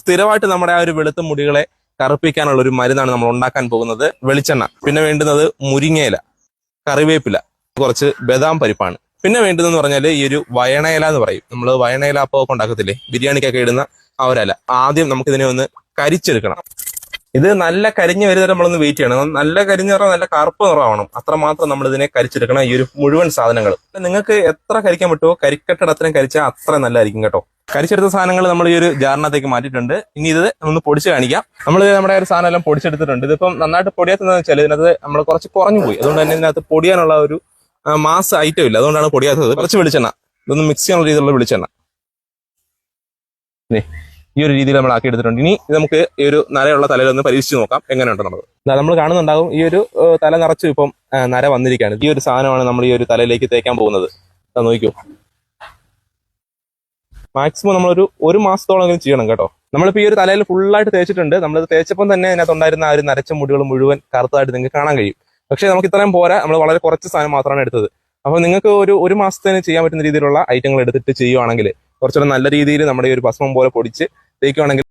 സ്ഥിരമായിട്ട് നമ്മുടെ ആ ഒരു വെളുത്ത മുടികളെ കറുപ്പിക്കാനുള്ള ഒരു മരുന്നാണ് നമ്മൾ ഉണ്ടാക്കാൻ പോകുന്നത്. വെളിച്ചെണ്ണ, പിന്നെ വേണ്ടുന്നത് മുരിങ്ങയില, കറിവേപ്പില, കുറച്ച് ബദാം പരിപ്പാണ്. പിന്നെ വേണ്ടതെന്ന് പറഞ്ഞാൽ ഈ ഒരു വയണയില എന്ന് പറയും. നമ്മൾ വയണയില അപ്പമൊക്കെ ഉണ്ടാക്കത്തില്ലേ, ബിരിയാണിക്കൊക്കെ ഇടുന്ന ആ ഒരല. ആദ്യം നമുക്കിതിനെ ഒന്ന് കരിച്ചെടുക്കണം. ഇത് നല്ല കരിഞ്ഞ് വരുന്നത് നമ്മളൊന്ന് വെയിറ്റ് ചെയ്യണം. നല്ല കരിഞ്ഞ നിറം, നല്ല കറുപ്പ് നിറമാവണം. അത്രമാത്രം നമ്മൾ ഇതിനെ കരിച്ചെടുക്കണം. ഈ ഒരു മുഴുവൻ സാധനങ്ങൾ നിങ്ങൾക്ക് എത്ര കരിക്കാൻ പറ്റുമോ കരിക്കട്ടയുടെ അത്രയും കരിച്ചാൽ അത്ര നല്ലതായിരിക്കും കേട്ടോ. കരിച്ചെടുത്ത സാധനങ്ങൾ നമ്മൾ ഈ ഒരു ജാറിനകത്തേക്ക് മാറ്റിയിട്ടുണ്ട്. ഇനി ഇത് ഒന്ന് പൊടിച്ച് കാണിക്കാം. നമ്മൾ നമ്മുടെ ഒരു സാധനം എല്ലാം പൊടിച്ചെടുത്തിട്ടുണ്ട്. ഇതിപ്പം നന്നായിട്ട് പൊടിയാത്തതെന്ന് വെച്ചാൽ ഇതിനകത്ത് നമ്മൾ കുറച്ച് കുറഞ്ഞു പോയി. അതുകൊണ്ട് തന്നെ ഇതിനകത്ത് പൊടിയാനുള്ള ഒരു മാസ് ഐറ്റം ഇല്ല. അതുകൊണ്ടാണ് പൊടിയാത്തത്. കുറച്ച് വെളിച്ചെണ്ണ, ഇതൊന്ന് മിക്സ് ചെയ്യാനുള്ള രീതിയിലുള്ള വെളിച്ചെണ്ണ ഈ ഒരു രീതിയിൽ നമ്മൾ ആക്കി എടുത്തിട്ടുണ്ട്. ഇനി ഇത് നമുക്ക് ഈ ഒരു നരയുള്ള തലയിൽ ഒന്ന് പരീക്ഷിച്ച് നോക്കാം എങ്ങനെയുണ്ടെന്നുള്ളത്. നമ്മൾ കാണുന്നുണ്ടാകും ഈ ഒരു തല നിറച്ചും ഇപ്പം നര വന്നിരിക്കുകയാണ്. ഈ ഒരു സാധനമാണ് നമ്മൾ ഈ ഒരു തലയിലേക്ക് തേക്കാൻ പോകുന്നത്. നോക്കിക്കോ, മാക്സിമം നമ്മളൊരു 1 മാസത്തോളം ചെയ്യണം കേട്ടോ. നമ്മളിപ്പോൾ ഈ ഒരു തലയിൽ ഫുള്ളായിട്ട് തേച്ചിട്ടുണ്ട്. നമ്മളത് തേച്ചപ്പം തന്നെ അതിനകത്തുണ്ടായിരുന്ന ആ ഒരു നരച്ച മുടികൾ മുഴുവൻ കറുത്തതായിട്ട് നിങ്ങൾക്ക് കാണാൻ കഴിയും. പക്ഷേ നമുക്ക് ഇത്രയും പോരാ, നമ്മൾ വളരെ കുറച്ച് സാധനം മാത്രമാണ് എടുത്തത്. അപ്പോൾ നിങ്ങൾക്ക് ഒരു മാസത്തിന് ചെയ്യാൻ പറ്റുന്ന രീതിയിലുള്ള ഐറ്റങ്ങൾ എടുത്തിട്ട് ചെയ്യുവാണെങ്കിൽ കുറച്ചുകൂടെ നല്ല രീതിയിൽ നമ്മുടെ ഈ ഒരു ഭസ്മം പോലെ പൊടിച്ച് തേക്കുവാണെങ്കിൽ